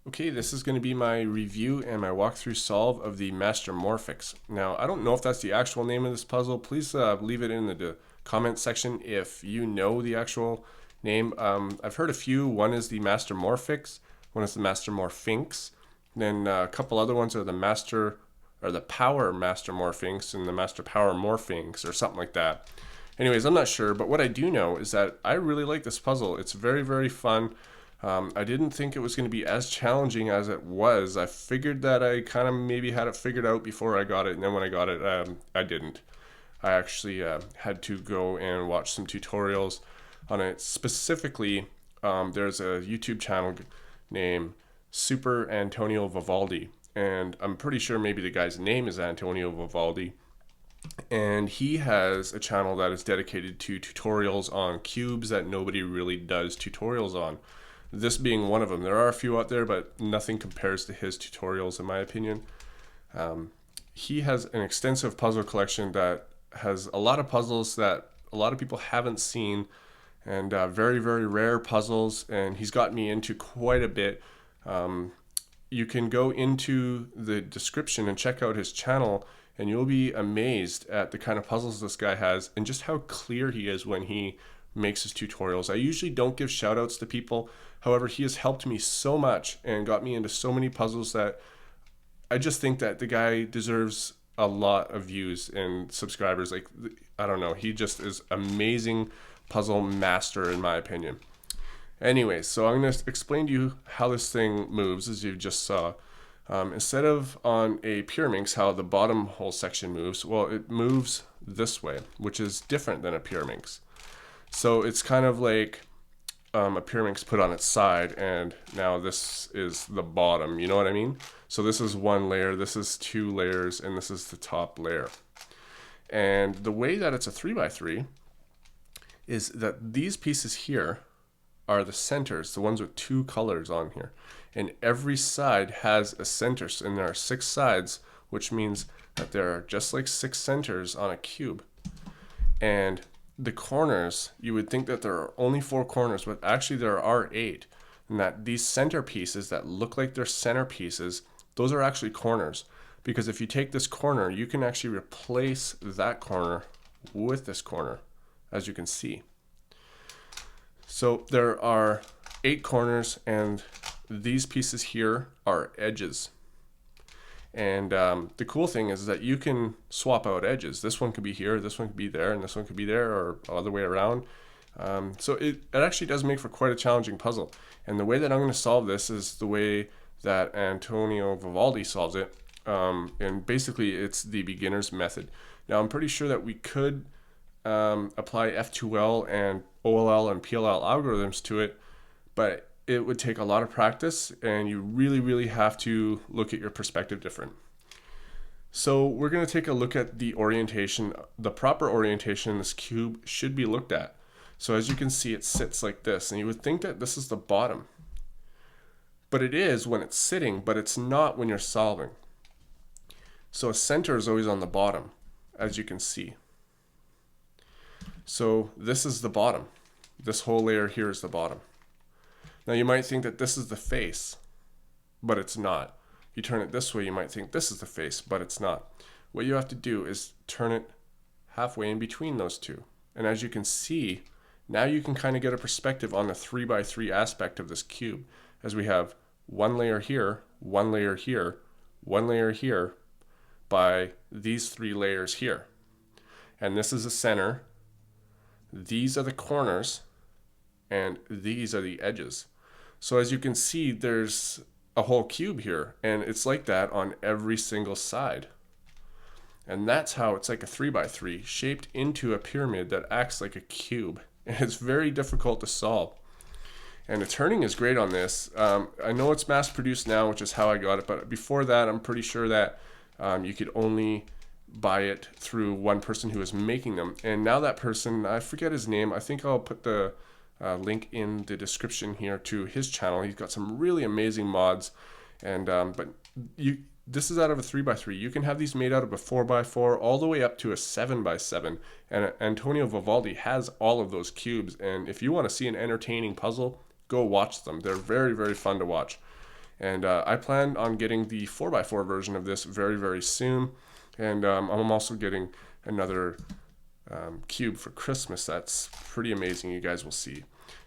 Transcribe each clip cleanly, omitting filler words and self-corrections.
Okay, this is going to be my review and my walkthrough solve of the MasterMorphix. Now, I don't know if that's the actual name of this puzzle. Please leave it in the comment section if you know the actual name. I've heard a few. One is the MasterMorphix, one is the MasterMorphix. Then a couple other ones are the Power MasterMorphix and the Master Power Morphings or something like that. Anyways, I'm not sure, but what I do know is that I really like this puzzle. It's very, very fun. I didn't think it was going to be as challenging as it was. I figured that I kind of maybe had it figured out before I got it, and then when I got it, I didn't. I actually had to go and watch some tutorials on it. Specifically, there's a YouTube channel named SuperAntonioVivaldi, and I'm pretty sure maybe the guy's name is Antonio Vivaldi. And he has a channel that is dedicated to tutorials on cubes that nobody really does tutorials on. This being one of them. There are a few out there, but nothing compares to his tutorials in my opinion. He has an extensive puzzle collection that has a lot of puzzles that a lot of people haven't seen, and very, very rare puzzles, and he's got me into quite a bit. You can go into the description and check out his channel, and you'll be amazed at the kind of puzzles this guy has and just how clear he is when he makes his tutorials. I usually don't give shout outs to people. However, he has helped me so much and got me into so many puzzles that I just think that the guy deserves a lot of views and subscribers. Like, I don't know, he just is amazing puzzle master in my opinion. Anyway, so I'm going to explain to you how this thing moves, as you just saw. Instead of on a Pyraminx, how the bottom whole section moves, well, it moves this way, which is different than a Pyraminx. So it's kind of like a Pyraminx put on its side, and now this is the bottom, you know what I mean? So this is one layer, this is two layers, and this is the top layer. And the way that it's a 3x3 is that these pieces here are the centers, the ones with two colors on here. And every side has a center, and there are 6 sides, which means that there are just like 6 centers on a cube. And the corners, you would think that there are only 4 corners, but actually there are 8. And that these center pieces that look like they're center pieces, those are actually corners. Because if you take this corner, you can actually replace that corner with this corner, as you can see. So there are 8 corners, and these pieces here are edges. And the cool thing is that you can swap out edges. This one could be here, this one could be there, and this one could be there, or other way around. So it actually does make for quite a challenging puzzle. And the way that I'm going to solve this is the way that Antonio Vivaldi solves it. And basically it's the beginner's method. Now I'm pretty sure that we could apply F2L and OLL and PLL algorithms to it, but it would take a lot of practice, and you really, really have to look at your perspective different. So we're going to take a look at the orientation. The proper orientation this cube should be looked at. So as you can see, it sits like this, and you would think that this is the bottom. But it is when it's sitting, but it's not when you're solving. So a center is always on the bottom, as you can see. So this is the bottom. This whole layer here is the bottom. Now you might think that this is the face, but it's not. You turn it this way, you might think this is the face, but it's not. What you have to do is turn it halfway in between those two. And as you can see, now you can kind of get a perspective on the 3x3 aspect of this cube, as we have one layer here, one layer here, one layer here, by these 3 layers here. And this is the center, these are the corners, and these are the edges. So as you can see, there's a whole cube here, and it's like that on every single side. And that's how it's like a 3x3 shaped into a pyramid that acts like a cube. And it's very difficult to solve. And the turning is great on this. I know it's mass produced now, which is how I got it, but before that, I'm pretty sure that you could only buy it through one person who was making them. And now that person, I forget his name, I think I'll put the link in the description here to his channel. He's got some really amazing mods, and but this is out of a 3x3. You can have these made out of a 4x4 all the way up to a 7x7, and Antonio Vivaldi has all of those cubes. And if you want to see an entertaining puzzle, go watch them. They're very, very fun to watch. And I plan on getting the 4x4 version of this very, very soon. And I'm also getting another cube for Christmas that's pretty amazing. You guys will see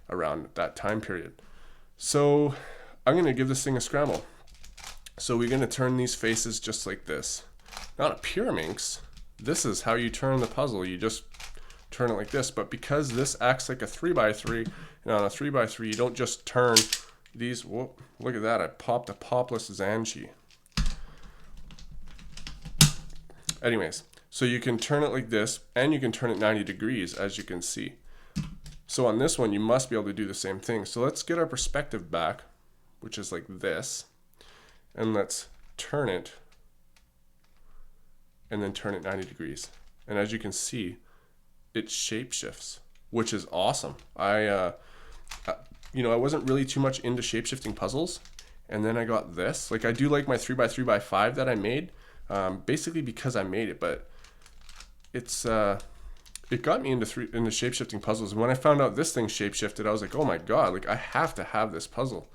around that time period. So I'm going to give this thing a scramble. So we're going to turn these faces just like this. Not a pyraminx. This is how you turn the puzzle. You just turn it like this. But because this acts like a 3x3, and on a 3x3 you don't just turn these. Whoa, look at that. I popped a popless Zanchi. Anyways, so you can turn it like this, and you can turn it 90 degrees, as you can see. So on this one, you must be able to do the same thing. So let's get our perspective back, which is like this, and let's turn it, and then turn it 90 degrees. And as you can see, it shapeshifts, which is awesome. I wasn't really too much into shapeshifting puzzles, and then I got this. Like, I do like my 3x3x5 that I made, basically because I made it, but it got me into shapeshifting puzzles. And when I found out this thing shapeshifted, I was like, oh my god, like I have to have this puzzle.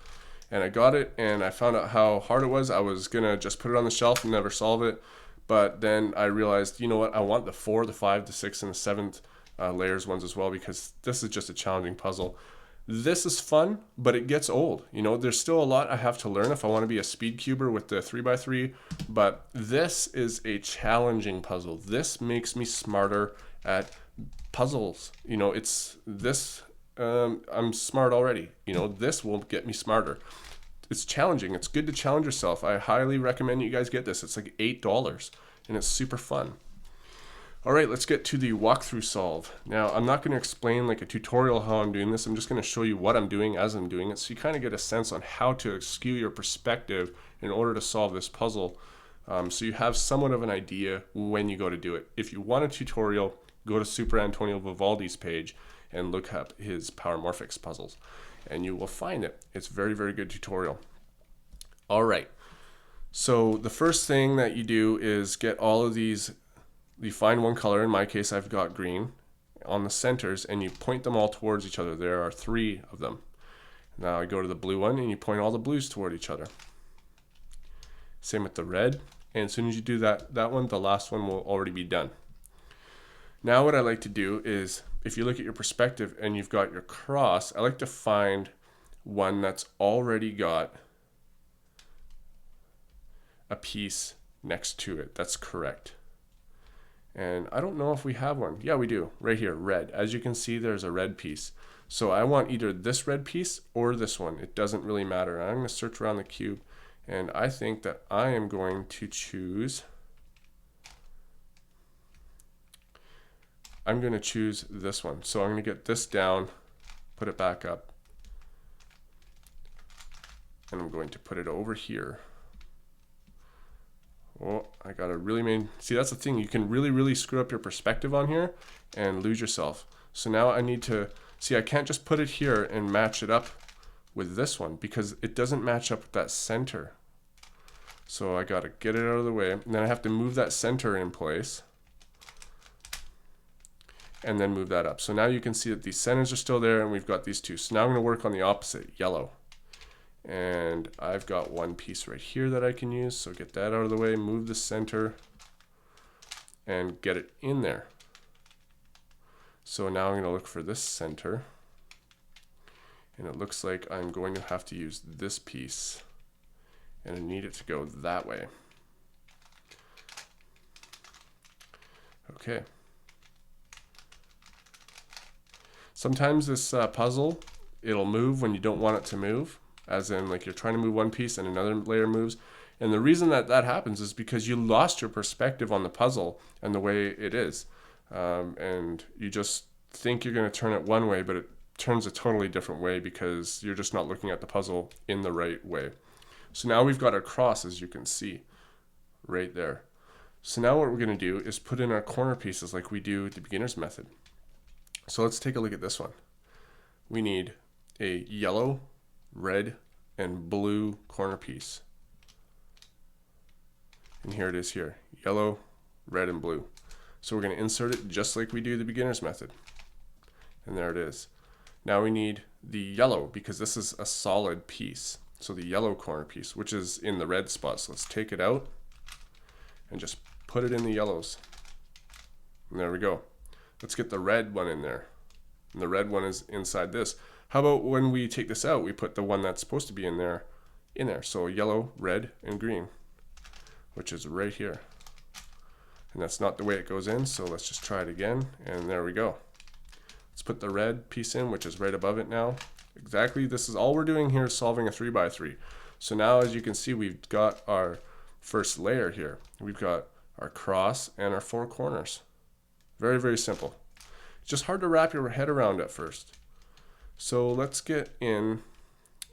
And I got it, and I found out how hard it was. I was gonna just put it on the shelf and never solve it, but then I realized, you know what, I want the 4, the 5, the 6, and the 7th layers ones as well, because this is just a challenging puzzle. This is fun, but it gets old. You know, there's still a lot I have to learn if I want to be a speed cuber with the 3x3, but this is a challenging puzzle. This makes me smarter at puzzles. You know, it's this, I'm smart already. You know, this will get me smarter. It's challenging. It's good to challenge yourself. I highly recommend you guys get this. It's like $8, and it's super fun. All right, let's get to the walkthrough solve. Now, I'm not going to explain like a tutorial how I'm doing this. I'm just going to show you what I'm doing as I'm doing it, so you kind of get a sense on how to skew your perspective in order to solve this puzzle, so you have somewhat of an idea when you go to do it. If you want a tutorial, go to SuperAntonioVivaldi's page and look up his PowerMorphix puzzles, and you will find it. It's a very, very good tutorial. All right, so the first thing that you do is get all of these. You find one color, in my case I've got green, on the centers, and you point them all towards each other. There are 3 of them. Now I go to the blue one, and you point all the blues toward each other. Same with the red, and as soon as you do that one, the last one will already be done. Now what I like to do is, if you look at your perspective and you've got your cross, I like to find one that's already got a piece next to it that's correct. And I don't know if we have one. Yeah, we do. Right here, red. As you can see, there's a red piece. So I want either this red piece or this one. It doesn't really matter. I'm going to search around the cube, and I think that I am going to choose... I'm going to choose this one. So I'm going to get this down, put it back up, and I'm going to put it over here. Oh, I got to really see, that's the thing. You can really, really screw up your perspective on here and lose yourself. So now I need to, see, I can't just put it here and match it up with this one because it doesn't match up with that center. So I got to get it out of the way. And then I have to move that center in place and then move that up. So now you can see that these centers are still there, and we've got these 2. So now I'm going to work on the opposite, yellow. And I've got one piece right here that I can use, so get that out of the way, move the center, and get it in there. So now I'm going to look for this center, and it looks like I'm going to have to use this piece, and I need it to go that way. Okay. Sometimes this puzzle, it'll move when you don't want it to move. As in, like, you're trying to move one piece and another layer moves. And the reason that that happens is because you lost your perspective on the puzzle and the way it is. And you just think you're going to turn it one way, but it turns a totally different way because you're just not looking at the puzzle in the right way. So now we've got our cross, as you can see, right there. So now what we're going to do is put in our corner pieces like we do with the beginner's method. So let's take a look at this one. We need a yellow, red, and blue corner piece. And here it is here, yellow, red, and blue. So we're going to insert it just like we do the beginner's method. And there it is. Now we need the yellow because this is a solid piece. So the yellow corner piece, which is in the red spot. So let's take it out and just put it in the yellows. And there we go. Let's get the red one in there. And the red one is inside this. How about when we take this out, we put the one that's supposed to be in there. So yellow, red, and green, which is right here. And that's not the way it goes in, so let's just try it again, and there we go. Let's put the red piece in, which is right above it now. Exactly, this is all we're doing here is solving a 3x3. So now, as you can see, we've got our first layer here. We've got our cross and our 4 corners. Very, very simple. It's just hard to wrap your head around at first. So let's get in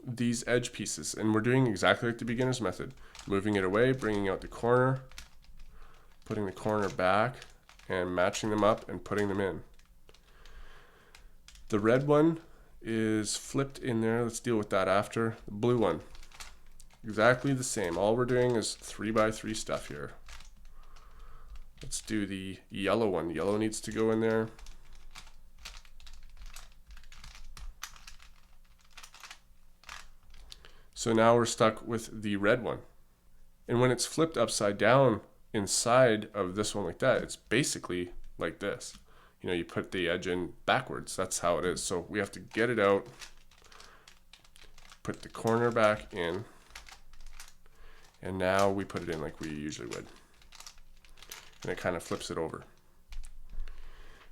these edge pieces, and we're doing exactly like the beginner's method. Moving it away, bringing out the corner, putting the corner back, and matching them up and putting them in. The red one is flipped in there. Let's deal with that after. The blue one, exactly the same. All we're doing is 3x3 stuff here. Let's do the yellow one. The yellow needs to go in there. So now we're stuck with the red one. And when it's flipped upside down inside of this one like that, it's basically like this. You know, you put the edge in backwards. That's how it is. So we have to get it out, put the corner back in, and now we put it in like we usually would. And it kind of flips it over.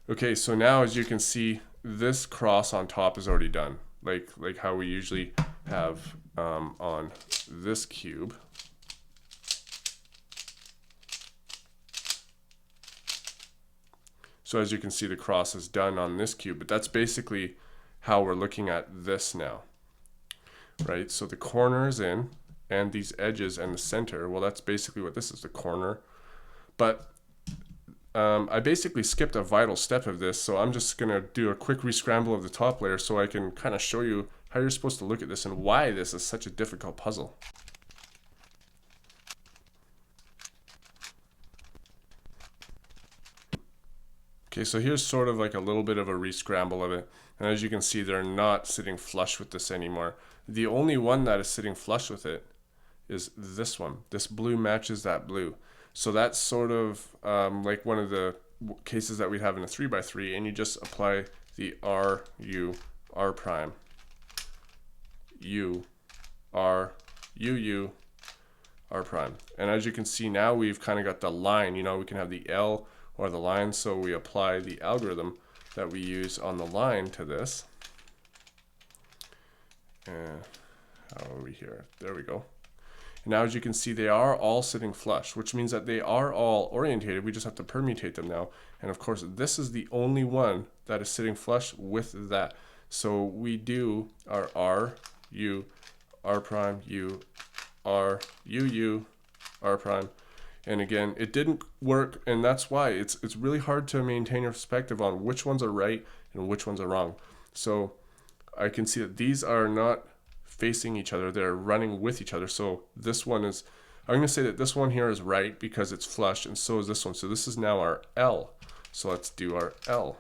Okay, so now as you can see, this cross on top is already done. Like how we usually have on this cube. So as you can see, the cross is done on this cube, but that's basically how we're looking at this now, right? So the corner is in, and these edges and the center, well, that's basically what this is, the corner. But I basically skipped a vital step of this, so I'm just gonna do a quick rescramble of the top layer so I can kind of show you how you're supposed to look at this and why this is such a difficult puzzle. Okay, so here's sort of like a little bit of a rescramble of it. And as you can see, they're not sitting flush with this anymore. The only one that is sitting flush with it is this one. This blue matches that blue. So that's sort of like one of the cases that we have in a 3x3, and you just apply the R, U, R prime, U, R, U, U, R prime. And as you can see now, we've kind of got the line. You know, we can have the L or the line, so we apply the algorithm that we use on the line to this. And how are we here? There we go. And now as you can see, they are all sitting flush, which means that they are all orientated. We just have to permutate them now. And of course, this is the only one that is sitting flush with that. So we do our R, U, R prime, U, R, U, U, R prime. And again, it didn't work, and that's why it's really hard to maintain your perspective on which ones are right and which ones are wrong. So I can see that these are not facing each other, they're running with each other. So this one is, I'm going to say that this one here is right because it's flush, and so is this one. So this is now our L. So let's do our L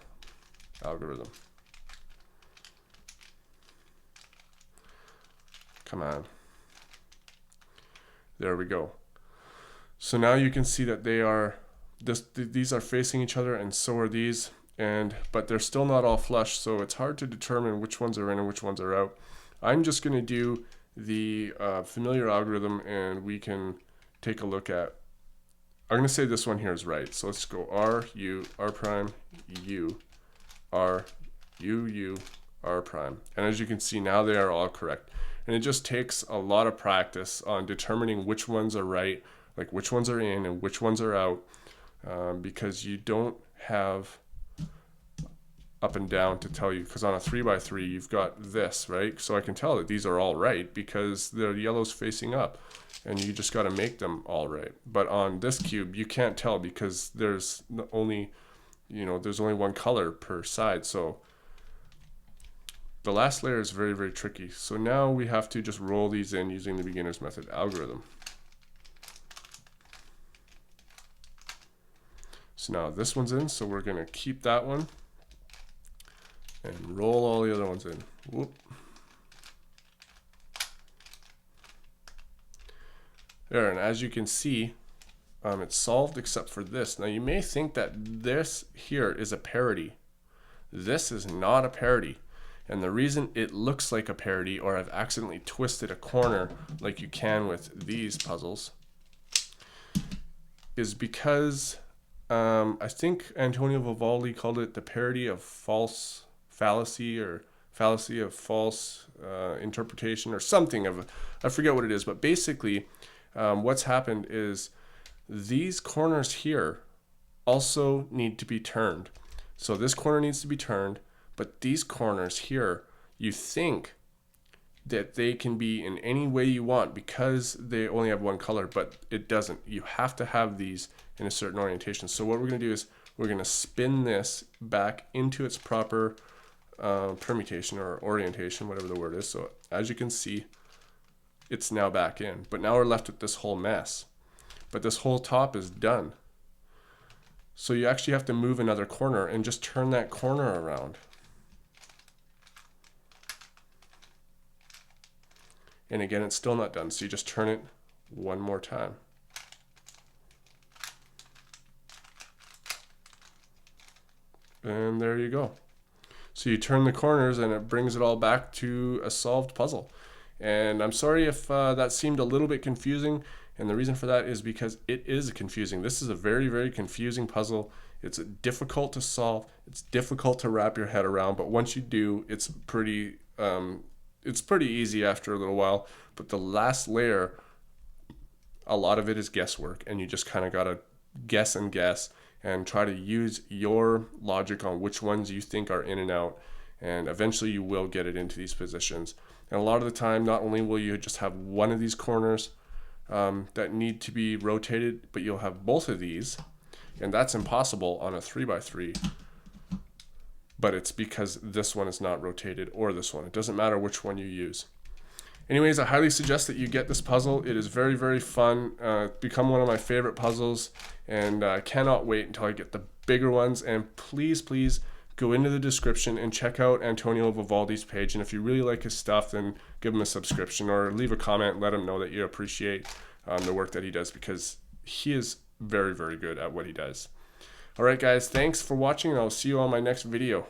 algorithm. Come on. There we go. So now you can see that they are, these are facing each other, and so are these, but they're still not all flush, so it's hard to determine which ones are in and which ones are out. I'm just going to do the familiar algorithm, and we can take a look at, I'm going to say this one here is right. So let's go R, U, R prime, U, R, U, U, R prime. And as you can see, now they are all correct. And it just takes a lot of practice on determining which ones are right, like which ones are in and which ones are out, because you don't have up and down to tell you, because on a 3x3 you've got this, right? So I can tell that these are all right because the yellow's facing up, and you just got to make them all right. But on this cube you can't tell because there's only, there's only one color per side. So the last layer is very, very tricky. So now we have to just roll these in using the beginner's method algorithm. So now this one's in, so we're going to keep that one and roll all the other ones in. Whoop. There, and as you can see, it's solved except for this. Now you may think that this here is a parity. This is not a parity. And the reason it looks like a parity, or I've accidentally twisted a corner like you can with these puzzles, is because I think Antonio Vivaldi called it the parity of false fallacy, or fallacy of false interpretation, or something of, I forget what it is, but basically what's happened is these corners here also need to be turned. So this corner needs to be turned, but these corners here, you think that they can be in any way you want because they only have one color, but it doesn't. You have to have these in a certain orientation. So what we're going to do is we're going to spin this back into its proper permutation or orientation, whatever the word is. So as you can see, it's now back in, but now we're left with this whole mess. But this whole top is done. So you actually have to move another corner and just turn that corner around. And again, it's still not done. So you just turn it one more time. And there you go. So you turn the corners and it brings it all back to a solved puzzle. And I'm sorry if that seemed a little bit confusing. And the reason for that is because it is confusing. This is a very, very confusing puzzle. It's difficult to solve. It's difficult to wrap your head around. But once you do, it's pretty easy after a little while. But the last layer, a lot of it is guesswork. And you just kind of got to guess and try to use your logic on which ones you think are in and out. And eventually you will get it into these positions. And a lot of the time, not only will you just have one of these corners that need to be rotated, but you'll have both of these, and that's impossible on a 3x3, but it's because this one is not rotated, or this one. It doesn't matter which one you use. Anyways, I highly suggest that you get this puzzle. It is very, very fun. It's become one of my favorite puzzles, and I cannot wait until I get the bigger ones. And please, please go into the description and check out Antonio Vivaldi's page. And if you really like his stuff, then give him a subscription or leave a comment and let him know that you appreciate the work that he does, because he is very, very good at what he does. All right, guys, thanks for watching, and I'll see you on my next video.